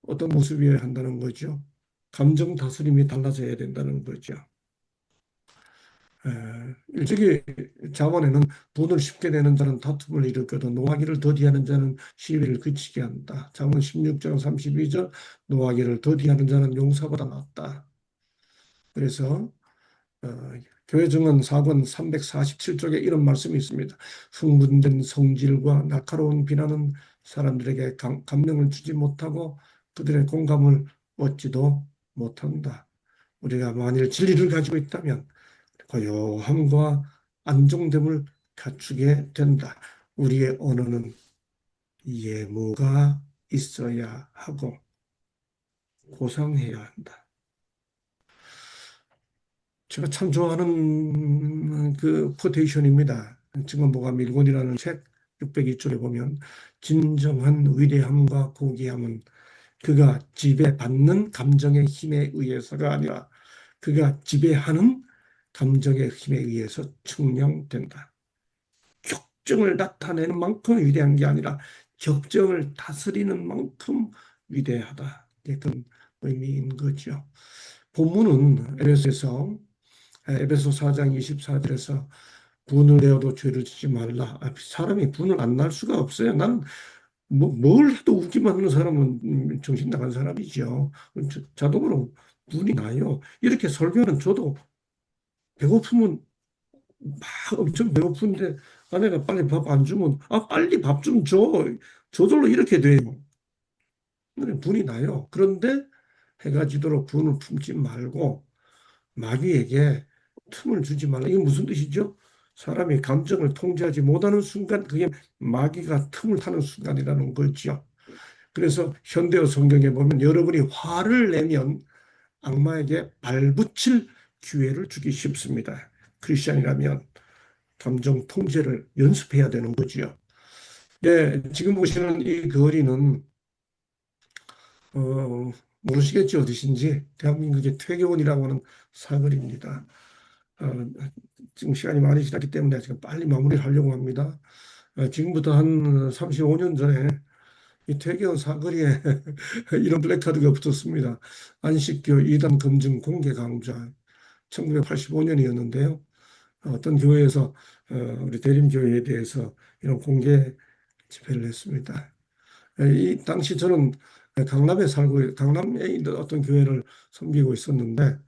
어떤 모습이어야 한다는 거죠. 감정 다스림이 달라져야 된다는 거죠. 일찍이 자문에는 분을 쉽게 내는 자는 다툼을 일으켜도 노하기를 더디하는 자는 시비를 그치게 한다. 자문 16장 32절 노하기를 더디하는 자는 용사보다 낫다. 그래서 교회 증언 4권 347쪽에 이런 말씀이 있습니다. 흥분된 성질과 날카로운 비난은 사람들에게 감명을 주지 못하고 그들의 공감을 얻지도 못한다. 우리가 만일 진리를 가지고 있다면 고요함과 안정됨을 갖추게 된다. 우리의 언어는 예무가 있어야 하고 고상해야 한다. 제가 참 좋아하는 그 포테이션입니다. 증언보감 1권이라는 책 602쪽에 보면 진정한 위대함과 고귀함은 그가 지배받는 감정의 힘에 의해서가 아니라 그가 지배하는 감정의 힘에 의해서 측량된다. 격정을 나타내는 만큼 위대한 게 아니라 격정을 다스리는 만큼 위대하다. 이게 그런 의미인 거죠. 본문은 에베소 4장 24절에서 분을 내어도 죄를 짓지 말라. 사람이 분을 안 날 수가 없어요. 난 뭘 해도 웃기만 하는 사람은 정신 나간 사람이죠. 자동으로 분이 나요. 이렇게 설교는 저도 배고프면 막 엄청 배고픈데 아내가 빨리 밥 안 주면 빨리 밥 좀 줘. 저절로 이렇게 돼요. 분이 나요. 그런데 해가 지도록 분을 품지 말고 마귀에게 틈을 주지 말라. 이게 무슨 뜻이죠? 사람이 감정을 통제하지 못하는 순간 그게 마귀가 틈을 타는 순간이라는 거죠. 그래서 현대어 성경에 보면 여러분이 화를 내면 악마에게 발붙일 기회를 주기 쉽습니다. 크리스천이라면 감정 통제를 연습해야 되는 거죠. 네, 지금 보시는 이 거리는 모르시겠죠, 어디신지. 대한민국의 퇴계원이라고 하는 사거리입니다. 어, 지금 시간이 많이 지났기 때문에 지금 빨리 마무리를 하려고 합니다. 지금부터 한 35년 전에 이 퇴계원 사거리에 이런 플래카드가 붙었습니다. 안식교 이단 검증 공개 강좌 1985년이었는데요. 어떤 교회에서 우리 대림교회에 대해서 이런 공개 집회를 했습니다. 이 당시 저는 강남에 있는 어떤 교회를 섬기고 있었는데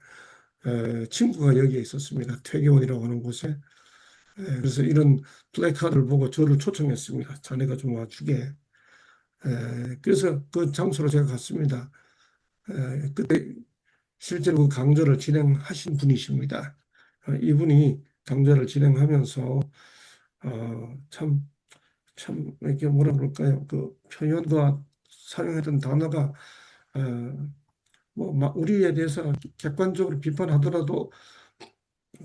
친구가 여기에 있었습니다. 퇴계원이라고 하는 곳에. 그래서 이런 플래카드를 보고 저를 초청했습니다. 자네가 좀 와주게. 그래서 그 장소로 제가 갔습니다. 그때 실제로 그 강좌를 진행하신 분이십니다. 이분이 강좌를 진행하면서 참 이렇게 뭐라 그럴까요? 그 표현과 사용했던 단어가 우리에 대해서 객관적으로 비판하더라도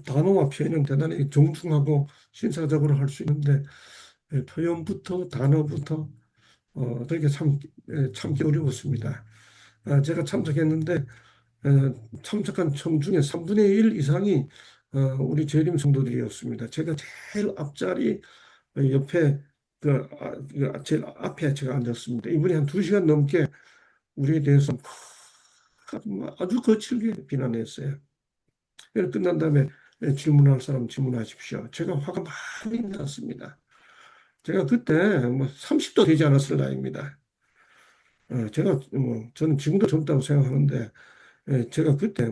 단어와 표현은 대단히 정중하고 신사적으로 할 수 있는데 표현부터 단어부터 되게 참기 어려웠습니다. 제가 참석했는데 참석한 청 중에 3분의 1 이상이 우리 재림 성도들이었습니다. 제가 제일 앞자리 옆에 제일 앞에 제가 앉았습니다. 이분이 한 2시간 넘게 우리에 대해서 아주 거칠게 비난했어요. 그래서 끝난 다음에 질문할 사람 질문하십시오. 제가 화가 많이 났습니다. 제가 그때 뭐 30도 되지 않았을 나이입니다. 저는 지금도 젊다고 생각하는데 제가 그때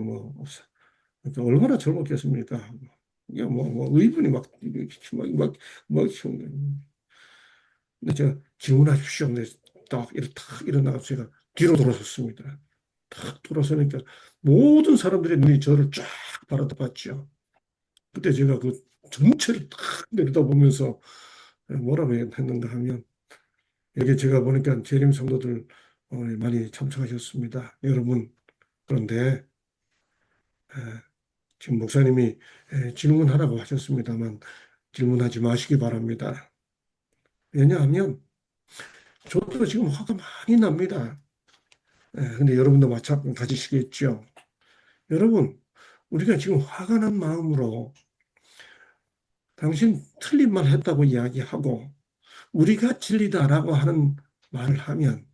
얼마나 젊었겠습니까? 이게 의분이 막, 근데 제가 질문하십시오. 근데 딱 일어나서 제가 뒤로 돌아섰습니다. 딱 돌아서니까 모든 사람들의 눈이 저를 쫙 바라봤죠. 그때 제가 그 전체를 딱 내려다보면서 뭐라고 했는가 하면 여기 제가 보니까 재림 성도들 많이 참석하셨습니다. 여러분, 그런데 지금 목사님이 질문하라고 하셨습니다만 질문하지 마시기 바랍니다. 왜냐하면 저도 지금 화가 많이 납니다. 근데 여러분도 마찬가지시겠죠. 여러분, 우리가 지금 화가 난 마음으로 당신 틀린 말 했다고 이야기하고 우리가 진리다라고 하는 말을 하면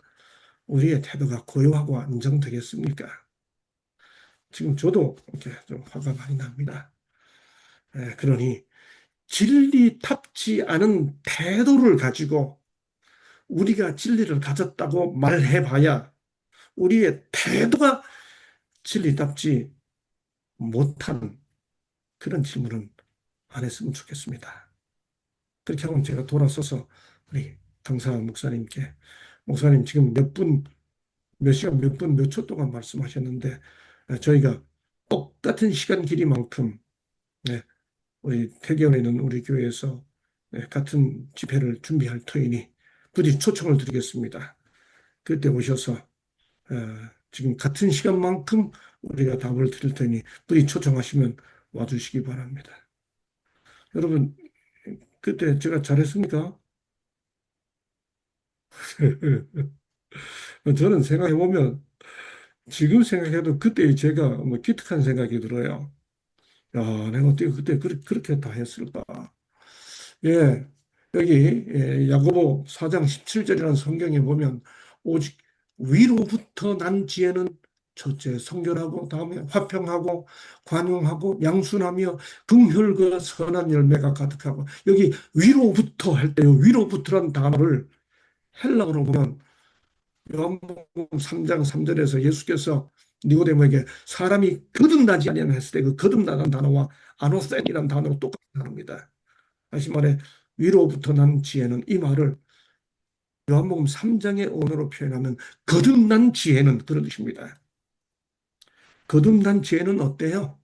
우리의 태도가 고요하고 안정되겠습니까? 지금 저도 이렇게 좀 화가 많이 납니다. 그러니 진리답지 않은 태도를 가지고 우리가 진리를 가졌다고 말해봐야 우리의 태도가 진리답지 못한 그런 질문은 안 했으면 좋겠습니다. 그렇게 하면 제가 돌아서서 우리 강사 목사님께 목사님 지금 몇 시간, 몇 분, 몇 초 동안 말씀하셨는데 저희가 똑같은 시간 길이만큼 우리 태계원에 있는 우리 교회에서 같은 집회를 준비할 터이니 부디 초청을 드리겠습니다. 그때 오셔서 지금 같은 시간만큼 우리가 답을 드릴 테니 부디 초청하시면 와주시기 바랍니다. 여러분, 그때 제가 잘했습니까? 저는 생각해보면 지금 생각해도 그때 제가 기특한 생각이 들어요. 야, 내가 어떻게 그때 그렇게 다 했을까? 예, 여기 야고보 4장 17절이라는 성경에 보면 오직 위로부터 난 지혜는 첫째 성결하고 다음에 화평하고 관용하고 양순하며 긍휼과 선한 열매가 가득하고 여기 위로부터 할 때요. 위로부터라는 단어를 헬라어로 보면 요한복음 3장 3절에서 예수께서 니고데모에게 사람이 거듭나지 아니하면 했을 때 그 거듭나는 단어와 아노센이라는 단어로 똑같은 단어입니다. 다시 말해 위로부터 난 지혜는 이 말을 요한복음 3장의 언어로 표현하면 거듭난 지혜는 그런 뜻입니다. 거듭난 지혜는 어때요?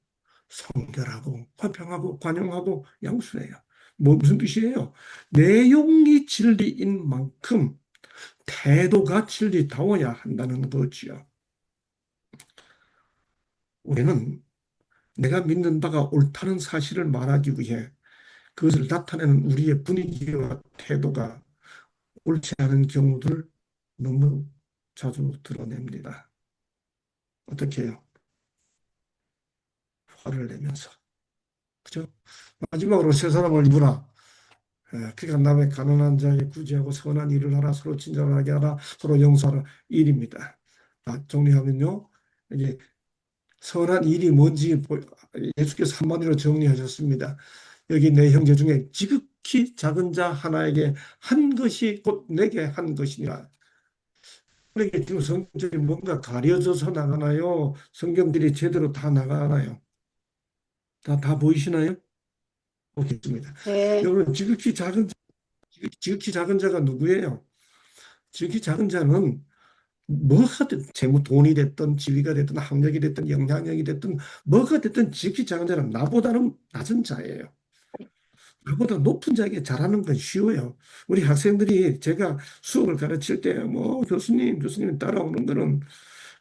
성결하고 화평하고 관용하고 양순해요. 무슨 뜻이에요? 내용이 진리인 만큼 태도가 진리다워야 한다는 거지요. 우리는 내가 믿는 바가 옳다는 사실을 말하기 위해 그것을 나타내는 우리의 분위기와 태도가 옳지 않은 경우들 너무 자주 드러냅니다. 어떻게 해요? 화를 내면서. 그죠? 마지막으로 세 사람을 입으라. 그러니까 남의 가난한 자에게 구제하고 선한 일을 하라. 서로 친절하게 하라. 서로 용서하라. 일입니다. 정리하면요. 이게 선한 일이 뭔지 예수께서 한마디로 정리하셨습니다. 여기 내 형제 중에 지극히 작은 자 하나에게 한 것이 곧 내게 한 것이니라. 그러니까 지금 성경이 뭔가 가려져서 나가나요? 성경들이 제대로 다 나가나요? 다 보이시나요? 보겠습니다. 네. 여러분, 지극히 작은 자가 누구예요? 지극히 작은 자는 뭐가 됐든, 돈이 됐든, 지위가 됐든, 학력이 됐든, 영향력이 됐든, 뭐가 됐든 지극히 작은 자는 나보다는 낮은 자예요. 나보다 높은 자에게 잘하는 건 쉬워요. 우리 학생들이 제가 수업을 가르칠 때, 교수님 따라오는 거는,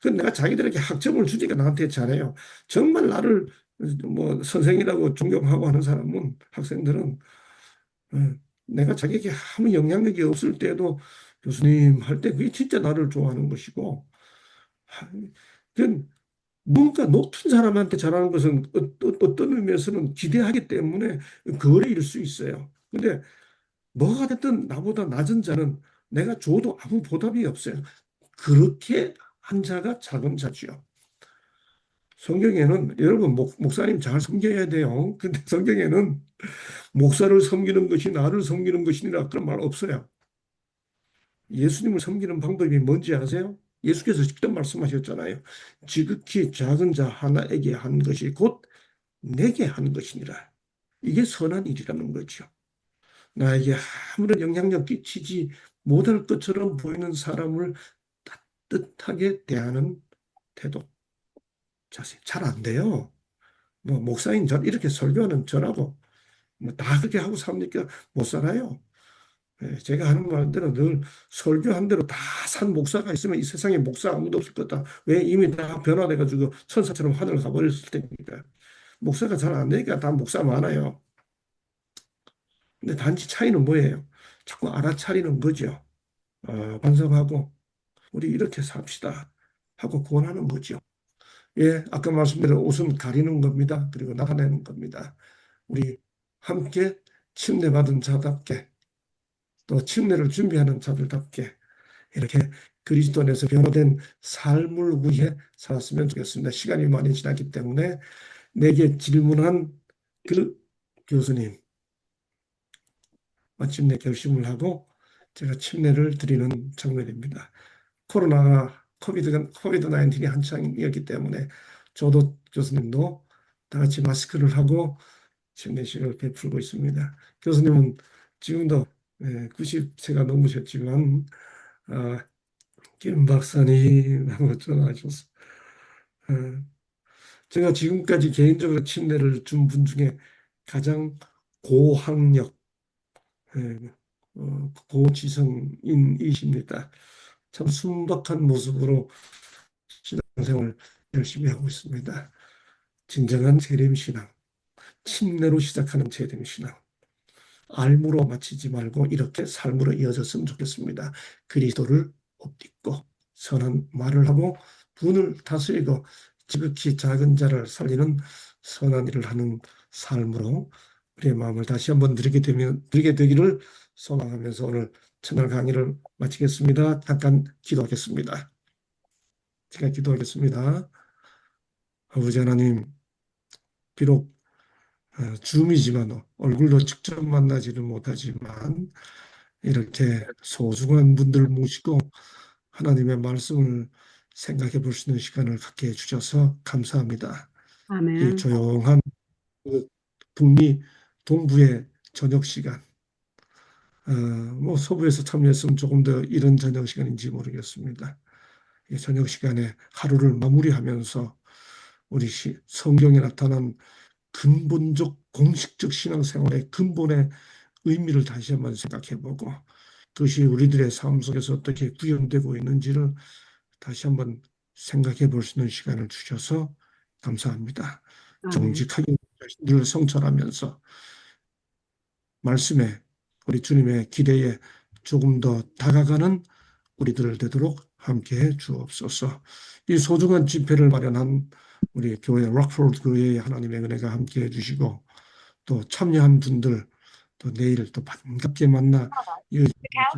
그 내가 자기들에게 학점을 주니까 나한테 잘해요. 정말 나를 선생이라고 존경하고 하는 사람은, 학생들은, 어, 내가 자기에게 아무 영향력이 없을 때도 교수님 할 때 그게 진짜 나를 좋아하는 것이고, 그건 뭔가 높은 사람한테 잘하는 것은 어떤 의미에서는 기대하기 때문에 거래일 수 있어요. 근데 뭐가 됐든 나보다 낮은 자는 내가 줘도 아무 보답이 없어요. 그렇게 한 자가 작은 자지요. 성경에는 여러분 목사님 잘 섬겨야 돼요. 근데 성경에는 목사를 섬기는 것이 나를 섬기는 것이니라 그런 말 없어요. 예수님을 섬기는 방법이 뭔지 아세요? 예수께서 직접 말씀하셨잖아요. 지극히 작은 자 하나에게 한 것이 곧 내게 한 것이니라. 이게 선한 일이라는 거죠. 나에게 아무런 영향력 끼치지 못할 것처럼 보이는 사람을 따뜻하게 대하는 태도, 자세. 잘 안 돼요. 목사님 이렇게 설교하는 저라고 다 그렇게 하고 삽니까? 못 살아요. 제가 하는 말대로 늘 설교한 대로 다 산 목사가 있으면 이 세상에 목사 아무도 없을 거다. 왜 이미 다 변화돼가지고 천사처럼 하늘 가버렸을 테니까. 목사가 잘 안 되니까 다 목사 많아요. 근데 단지 차이는 뭐예요? 자꾸 알아차리는 거죠. 반성하고 우리 이렇게 삽시다 하고 권하는 거죠. 예, 아까 말씀드린 옷은 가리는 겁니다. 그리고 나타내는 겁니다. 우리 함께 침례받은 자답게 또 침례를 준비하는 자들답게 이렇게 그리스도 안에서 변화된 삶을 위해 살았으면 좋겠습니다. 시간이 많이 지났기 때문에 내게 질문한 그 교수님 마침내 결심을 하고 제가 침례를 드리는 장면입니다. 코비드 19이 한창이었기 때문에 저도 교수님도 다 같이 마스크를 하고 침례식을 베풀고 있습니다. 교수님은 지금도 90세가 넘으셨지만 김 박사님하고 전화하셔서 제가 지금까지 개인적으로 침례를 준 분 중에 가장 고학력, 고지성인이십니다. 참 순박한 모습으로 신앙생활 열심히 하고 있습니다. 진정한 재림신앙, 침례로 시작하는 재림신앙, 알무로 마치지 말고 이렇게 삶으로 이어졌으면 좋겠습니다. 그리스도를 옷입고 선한 말을 하고 분을 다스리고 지극히 작은 자를 살리는 선한 일을 하는 삶으로 우리의 마음을 다시 한번 드리게 되기를 소망하면서 오늘 첫날 강의를 마치겠습니다. 잠깐 기도하겠습니다. 제가 기도하겠습니다. 아버지 하나님, 비록 줌이지만 얼굴로 직접 만나지는 못하지만 이렇게 소중한 분들 모시고 하나님의 말씀을 생각해 볼 수 있는 시간을 갖게 해주셔서 감사합니다. 이 아멘. 조용한 그 북미 동부의 저녁 시간, 뭐 서부에서 참여했으면 조금 더 이른 저녁 시간인지 모르겠습니다. 이 저녁 시간에 하루를 마무리하면서 우리 성경에 나타난 근본적 공식적 신앙생활의 근본의 의미를 다시 한번 생각해보고 그것이 우리들의 삶 속에서 어떻게 구현되고 있는지를 다시 한번 생각해 볼 수 있는 시간을 주셔서 감사합니다. 아멘. 정직하게 늘 성찰하면서 말씀에 우리 주님의 기대에 조금 더 다가가는 우리들 되도록 함께해 주옵소서. 이 소중한 집회를 마련한 우리 교회 락포드 교회의 하나님의 은혜가 함께해 주시고 또 참여한 분들 또 내일 또 반갑게 만나 이어진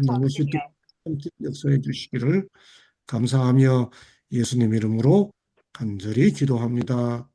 나눌 수 있도록 함께 역사해 주시기를 감사하며 예수님 이름으로 간절히 기도합니다.